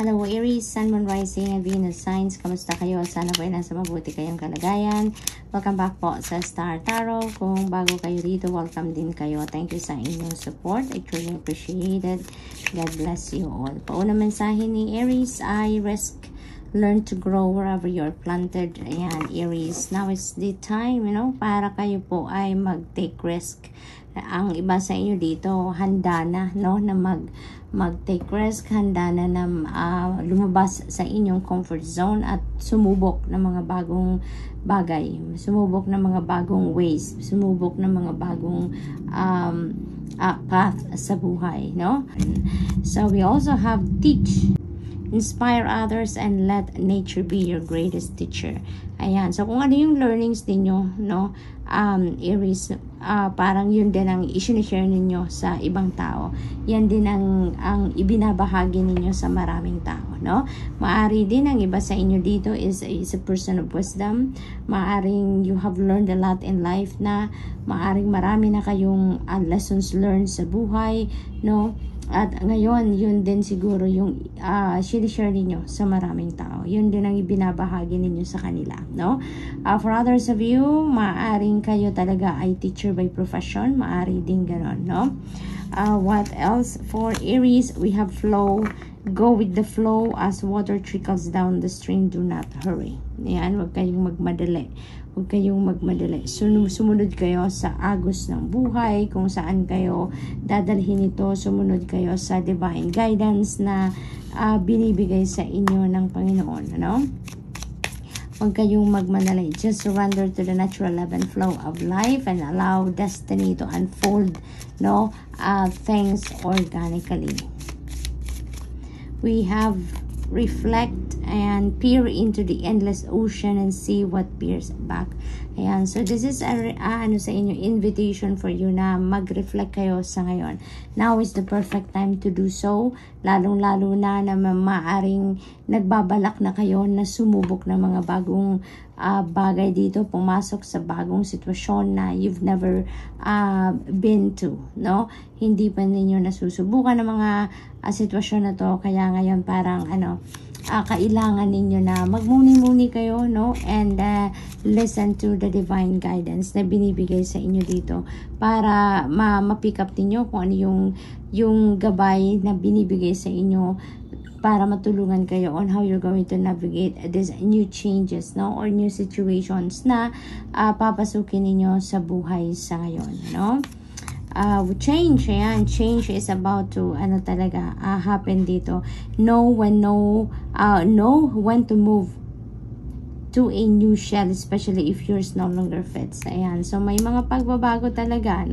Hello Aries, Sun, Moon, Rising, and Venus signs. Kamusta kayo? Sana po ay nasa mabuti kayong kalagayan. Welcome back po sa Star Tarot. Kung bago kayo dito, welcome din kayo. Thank you sa inyong support. I truly appreciate it. God bless you all. Pauna mensahe ni Aries ay risk, learn to grow wherever you're planted. Ayan, Aries. Now is the time, para kayo po ay mag-take risk. Ang iba sa inyo dito, handa na, na mag-take risk, handa na lumabas sa inyong comfort zone at sumubok ng mga bagong bagay, sumubok ng mga bagong ways, sumubok ng mga bagong path sa buhay, So we also have teach, inspire others, and let nature be your greatest teacher. Ayan, so kung ano yung learnings ninyo, Aries, parang yun din ang i-share ninyo sa ibang tao. Yan din ang ibinabahagi ninyo sa maraming tao, Maari din ang iba sa inyo dito is a person of wisdom. Maaring you have learned a lot in life na maaring marami na kayong lessons learned sa buhay, At ngayon, yun din siguro yung share ninyo sa maraming tao. Yun din ang ibinabahagi ninyo sa kanila, For others of you, maaring kayo talaga ay teacher by profession. Maari din ganon, What else? For Aries, we have flow. Go with the flow as water trickles down the stream. Do not hurry. Ayan, huwag kayong magmadali. Huwag kayong magmadali. Sumunod kayo sa agos ng buhay. Kung saan kayo dadalhin ito, sumunod kayo sa divine guidance na binibigay sa inyo ng Panginoon. Huwag kayong magmadali. Just surrender to the natural ebb and flow of life and allow destiny to unfold, things organically. We have reflect and peer into the endless ocean and see what peers back. Ayan, so this is sa inyo, invitation for you na mag-reflect kayo sa ngayon. Now is the perfect time to do so, lalong-lalo na maaring nagbabalak na kayo na sumubok ng mga bagong bagay dito, pumasok sa bagong sitwasyon na you've never been to, Hindi pa ninyo nasusubukan ng mga sitwasyon na to, kaya ngayon parang kailangan ninyo na magmuni-muni kayo, and listen to the divine guidance na binibigay sa inyo dito para ma-pick up ninyo kung ano yung gabay na binibigay sa inyo para matulungan kayo on how you're going to navigate these new changes, or new situations na papasukin ninyo sa buhay sa ngayon, change, ayan, change is about to happen dito. Know when to move to a new shell, especially if yours no longer fits. Ayan, so may mga pagbabago talaga,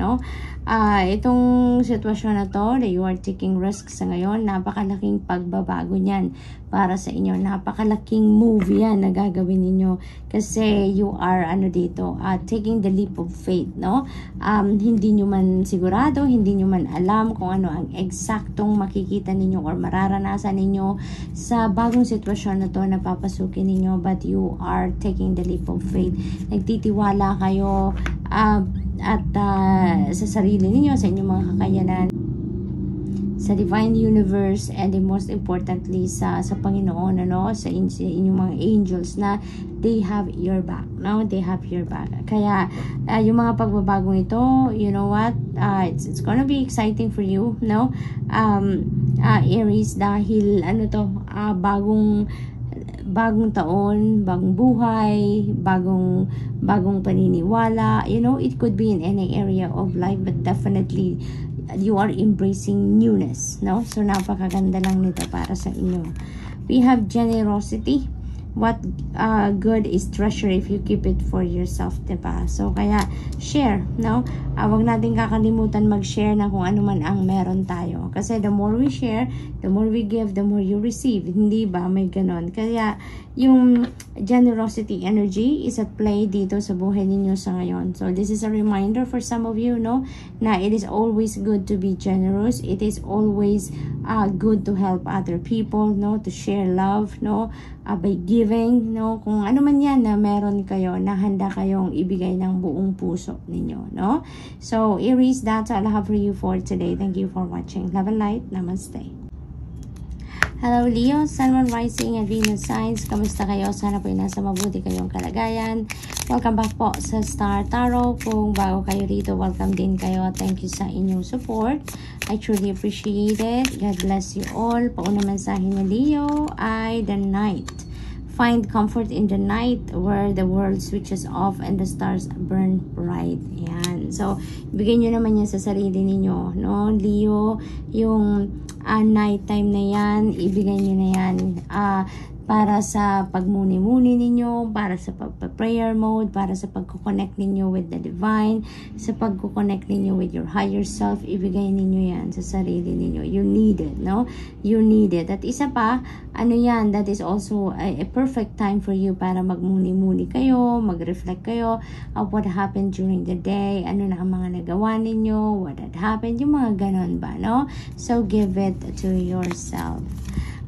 itong sitwasyon na to that you are taking risks sa ngayon, napakalaking pagbabago niyan para sa inyo. Napakalaking move yan na gagawin ninyo kasi you are taking the leap of faith, hindi nyo man sigurado, hindi nyo man alam kung ano ang eksaktong makikita ninyo or mararanasan ninyo sa bagong sitwasyon na to na papasukin ninyo, but you are taking the leap of faith. Nagtitiwala kayo sa sarili ninyo, sa inyong mga kakayanan, sa divine universe, and most importantly sa Panginoon, sa inyong mga angels na they have your back, they have your back. Kaya yung mga pagbabagong ito, you know what, it's gonna be exciting for you, Aries, dahil bagong taon, bagong buhay, bagong paniniwala, it could be in any area of life, but definitely you are embracing newness, so napakaganda lang nito para sa inyo. We have generosity. What good is treasure if you keep it for yourself, diba? So kaya share, wag natin kakalimutan mag-share na kung ano man ang meron tayo, kasi the more we share, the more we give, the more you receive, hindi ba? May ganon. Kaya yung generosity energy is at play dito sa buhay ninyo sa ngayon. So this is a reminder for some of you, na it is always good to be generous. It is always good to help other people, to share love, by giving, kung ano man yan na meron kayo, na handa kayong ibigay ng buong puso ninyo, So Aries, that's all I have for you for today. Thank you for watching. Love and light. Namaste. Hello Leo, Sun, Moon, Rising, and Venus signs. Kamusta kayo? Sana po nasa mabuti kayong kalagayan. Welcome back po sa Star Tarot. Kung bago kayo rito, welcome din kayo. Thank you sa inyong support. I truly appreciate it. God bless you all. Paunang mensahe ni Leo ay the night. Find comfort in the night where the world switches off and the stars burn bright. Yan. So, bigyan nyo naman yan sa sarili ninyo. No? Leo, yung night time na yan, ibigay nyo na yan. Para sa pagmuni-muni ninyo, para sa pagpa-prayer mode, para sa pagkoconnect ninyo with the divine, sa pagkoconnect ninyo with your higher self, ibigay ninyo yan sa sarili ninyo. You need it, no? You need it. At isa pa, ano yan, that is also a perfect time for you para magmuni-muni kayo, mag-reflect kayo of what happened during the day, ano na ang mga nagawa ninyo, what had happened, yung mga ganon ba, no? So, give it to yourself.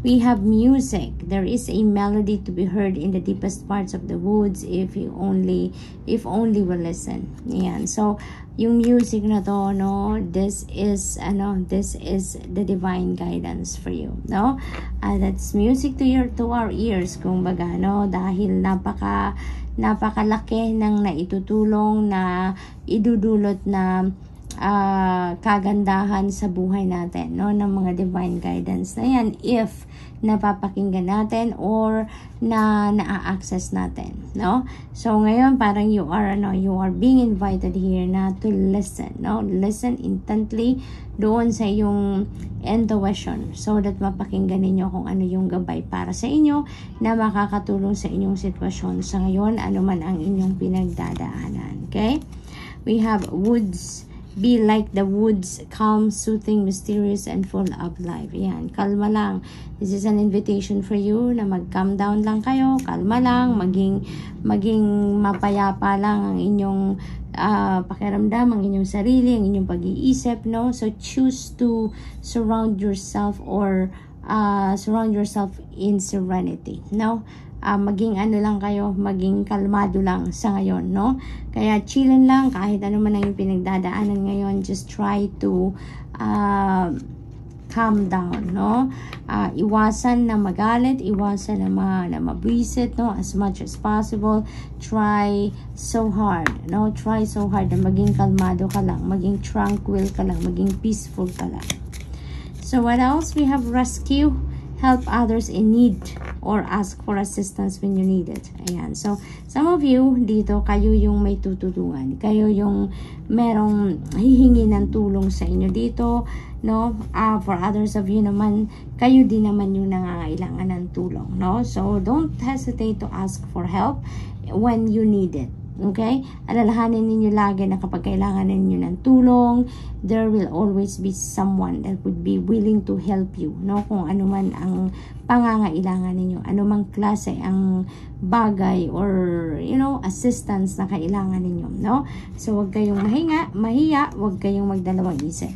We have music. There is a melody to be heard in the deepest parts of the woods if only will listen. Yan. So, yung music na to, no, this is the divine guidance for you, no? That's music to our ears, kung baga, no, dahil napakalaki ng naitutulong na idudulot na kagandahan sa buhay natin, no, ng mga divine guidance na yan if napapakinggan natin or na-access natin, no? So ngayon parang you are being invited here na to listen, no? Listen intently doon sa iyong intuition so that mapakinggan ninyo kung ano yung gabay para sa inyo na makakatulong sa inyong sitwasyon sa ngayon, ano man ang inyong pinagdadaanan. Okay? We have woods. Be like the woods, calm, soothing, mysterious, and full of life. Yan, kalma lang. This is an invitation for you na mag-calm down lang kayo, kalma lang, maging mapayapa lang ang inyong pakiramdam, ang inyong sarili, ang inyong pag-iisip, no? So, choose to surround yourself in serenity, no? Maging ano lang kayo, maging kalmado lang sa ngayon, no? Kaya chillin lang kahit ano man ang yung pinagdadaanan ngayon, just try to calm down, no? Iwasan na magalit, iwasan na mabwisit, no? As much as possible, try so hard, no? Try so hard na maging kalmado ka lang, maging tranquil ka lang, maging peaceful ka lang. So what else? We have rescue. Help others in need or ask for assistance when you need it. Ayan. So, some of you dito, kayo yung may tutulungan. Kayo yung merong hihingi ng tulong sa inyo dito, no? For others of you naman, kayo din naman yung nangangailangan ng tulong, no? So, don't hesitate to ask for help when you need it. Okay? Alalahanin ninyo lagi na kapag kailangan ninyo ng tulong, there will always be someone that would be willing to help you, no? Kung ano man ang pangangailangan ninyo, ano mang klase ang bagay or, assistance na kailangan ninyo, no? So, wag kayong mahiya, wag kayong magdalawang isip.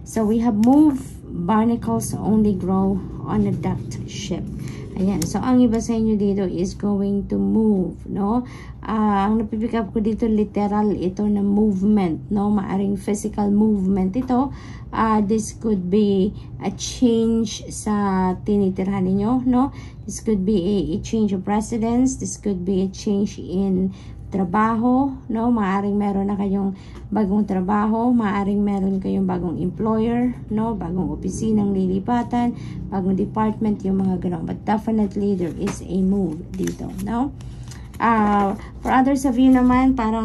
So, we have move. Barnacles only grow on a ducked ship. Ayan. So, ang iba sa inyo dito is going to move, no? Ang napipick up ko dito, literal ito na movement, no? Maaring physical movement ito. This could be a change sa tinitirhan ninyo, no? This could be a change of residence. This could be a change in trabaho, no? Maaring meron na kayong bagong trabaho, maaring meron kayong bagong employer, no? Bagong opisinang lilipatan, bagong department, yung mga gano'n. But definitely there is a move dito, no? For others of you naman, parang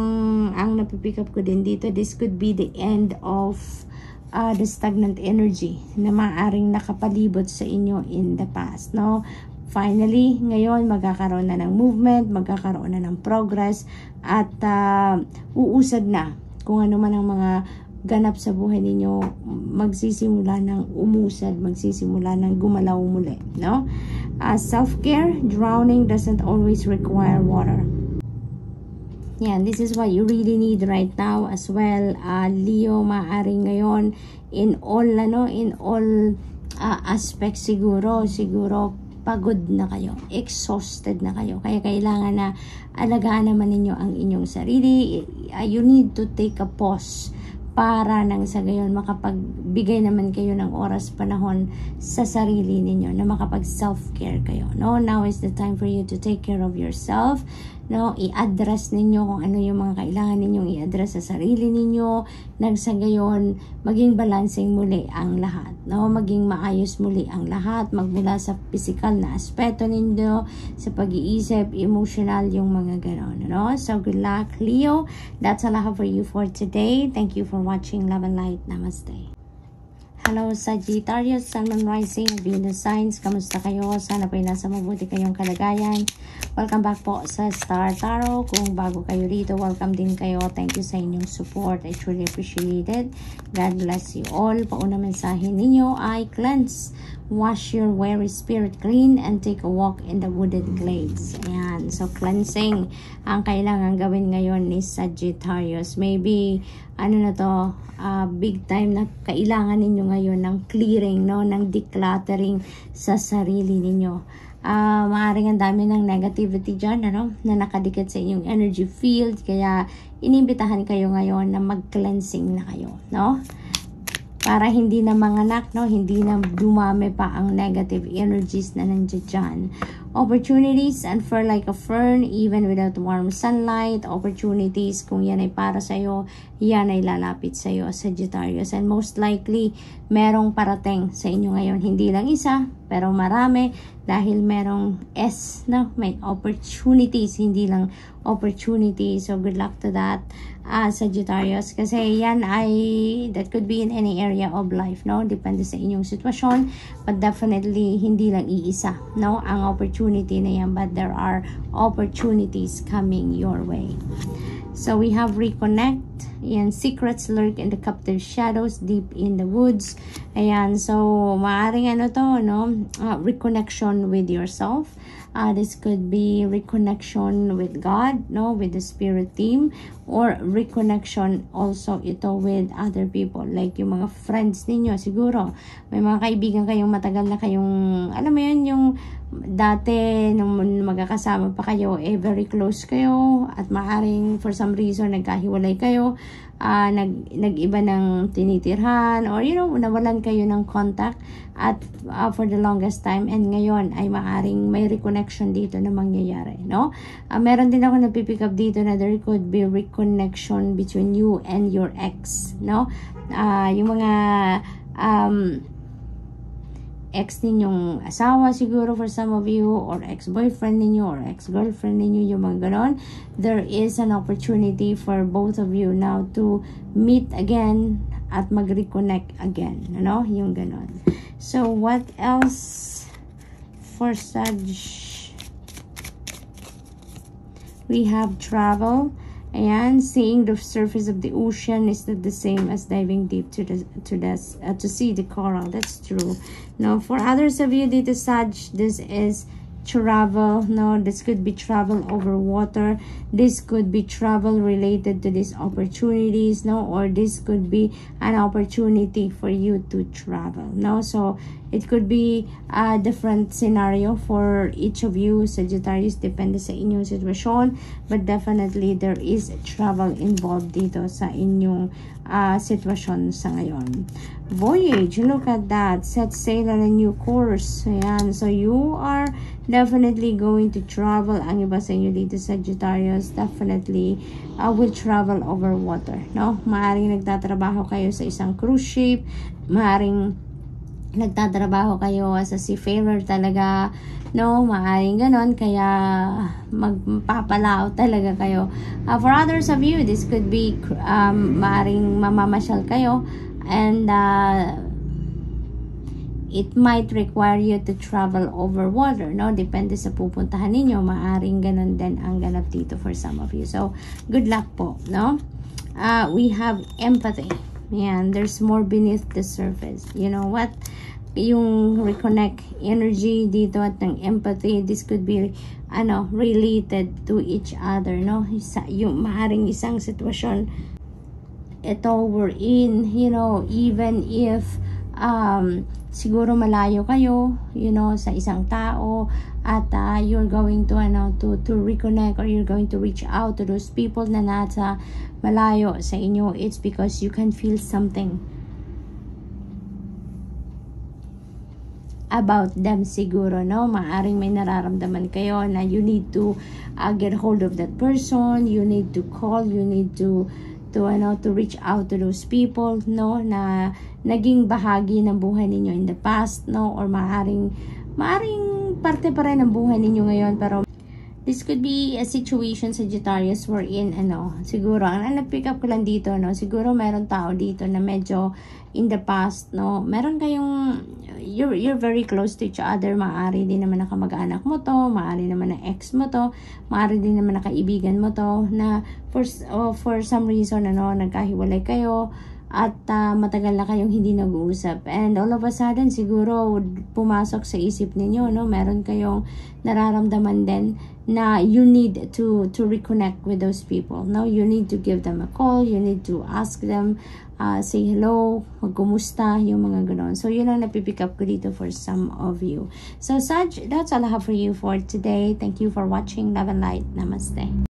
ang napipick up ko din dito, this could be the end of the stagnant energy na maaring nakapalibot sa inyo in the past, no? Finally, ngayon magkakaroon na ng movement, magkakaroon na ng progress, at uusad na kung ano man ang mga ganap sa buhay ninyo, magsisimula ng umusad, magsisimula ng gumalaw muli, no? Self-care, drowning doesn't always require water. Yan, this is what you really need right now as well. Leo, maaring ngayon in all aspects siguro pagod na kayo, exhausted na kayo, kaya kailangan na alagaan naman ninyo ang inyong sarili. You need to take a pause para nang sa gayon makapagbigay naman kayo ng oras panahon sa sarili ninyo na makapag self-care kayo, no? Now is the time for you to take care of yourself, no? I-address ninyo kung ano yung mga kailangan ninyong i-address sa sarili ninyo, nang sa gayon maging balancing muli ang lahat, no? Maging maayos muli ang lahat, magmula sa physical na aspeto ninyo, sa pag-iisip, emotional, yung mga ganon, no? So good luck, Leo. That's all I have for you for today. Thank you for watching. Love and light. Namaste. Hello, Sagittarius, Sun, Moon, Rising, Venus signs. Kamusta kayo? Sana po'y nasa mabuti kayong kalagayan. Welcome back po sa Star Tarot. Kung bago kayo rito, welcome din kayo. Thank you sa inyong support. I truly appreciate it. God bless you all. Pauna mensahe ninyo ay cleanse. Wash your weary spirit clean and take a walk in the wooded glades. Ayan. So, cleansing ang kailangan gawin ngayon ni Sagittarius. Maybe, ano na to, big time na kailangan ninyo ngayon ng clearing, no? Ng decluttering sa sarili ninyo. Maaaring ang dami ng negativity dyan, ano? Na nakadikit sa inyong energy field. Kaya, inimbitahan kayo ngayon na mag-cleansing na kayo, no? Para hindi na manganak, no? Hindi na dumami pa ang negative energies na nandiyan dyan. Opportunities unfurl like a fern even without warm sunlight. Opportunities, kung yan ay para sa'yo, yan ay lalapit sa'yo, Sagittarius. And most likely, merong parating sa inyo ngayon. Hindi lang isa, pero marami. Dahil merong S, no? May opportunities, hindi lang opportunities. So, good luck to that, Sagittarius. Kasi yan ay, that could be in any area of life, no? Depende sa inyong sitwasyon. But definitely, hindi lang iisa, no? Ang opportunity na yan. But there are opportunities coming your way. So, we have reconnect. Ayan, secrets lurk in the captive shadows deep in the woods. Ayan, so, maaaring ano to, no? Reconnection with yourself. This could be reconnection with God, no? With the spirit team. Or reconnection also ito with other people. Like yung mga friends ninyo, siguro. May mga kaibigan kayong matagal na kayong, alam mo yun, yung dati nung magkakasama pa kayo, very close kayo. At maaaring for some reason nagkahiwalay kayo. Nag-iba ng tinitirhan. Or nawalan kayo ng contact. At for the longest time. And ngayon ay maaaring may reconnection dito na mangyayari, no? Meron din ako napipick up dito na there could be reconnection between you and your ex, no? Yung mga ex ninyong asawa siguro for some of you, or ex-boyfriend ninyo, or ex-girlfriend ninyo, yung mga ganon. There is an opportunity for both of you now to meet again at mag-reconnect again, ano? Yung ganon. So, what else for Sag? We have travel. Ayan, seeing the surface of the ocean is not the same as diving deep to see the coral. That's true. Now, for others of you, dito Sag, this is travel. No, this could be travel over water. This could be travel related to these opportunities. No, or this could be an opportunity for you to travel. No, so it could be a different scenario for each of you, Sagittarius, depende sa inyong sitwasyon, but definitely there is travel involved dito sa inyong sitwasyon sa ngayon. Voyage, look at that, set sail on a new course. Ayan, so you are definitely going to travel. Ang iba sa inyo dito, Sagittarius, definitely will travel over water, no? Maaring nagtatrabaho kayo sa isang cruise ship, maaring nagtatrabaho kayo as a seafarer talaga, no? Maaring ganon, kaya magpapalao talaga kayo. For others of you, this could be maaring mamamasyal kayo, and it might require you to travel over water, no? Depende sa pupuntahan ninyo. Maaring ganon din ang ganap dito for some of you. So, good luck po, no? We have empathy. Yan, there's more beneath the surface. You know what? Yung reconnect energy dito at ng empathy, this could be related to each other, no? Yung maaring isang sitwasyon ito we're in, even if siguro malayo kayo, you know, sa isang tao, at you're going to to reconnect, or you're going to reach out to those people na nasa malayo sa inyo. It's because you can feel something about them siguro, no? Maaring may nararamdaman kayo na you need to get hold of that person, you need to call, you need to reach out to those people, no, na naging bahagi ng buhay ninyo in the past, no, or maaring parte pa rin ng buhay ninyo ngayon. Pero this could be a situation, Sagittarius, wherein siguro ang nag-pick up ko lang dito, no, siguro meron tao dito na medyo in the past, no, meron kayong you're very close to each other. Maaari din naman na kamag-anak mo to, maaari naman na ex mo to, maaari din naman na kaibigan mo to, na for some reason nagkahiwalay kayo, at matagal na kayong hindi nag-uusap, and all of a sudden siguro pumasok sa isip ninyo, no, meron kayong nararamdaman din na you need to reconnect with those people, no, you need to give them a call, you need to ask them, say hello, magkumusta, yung mga ganon. So yun ang napipick up ko dito for some of you. So Sag, that's all I have for you for today. Thank you for watching. Love and light. Namaste.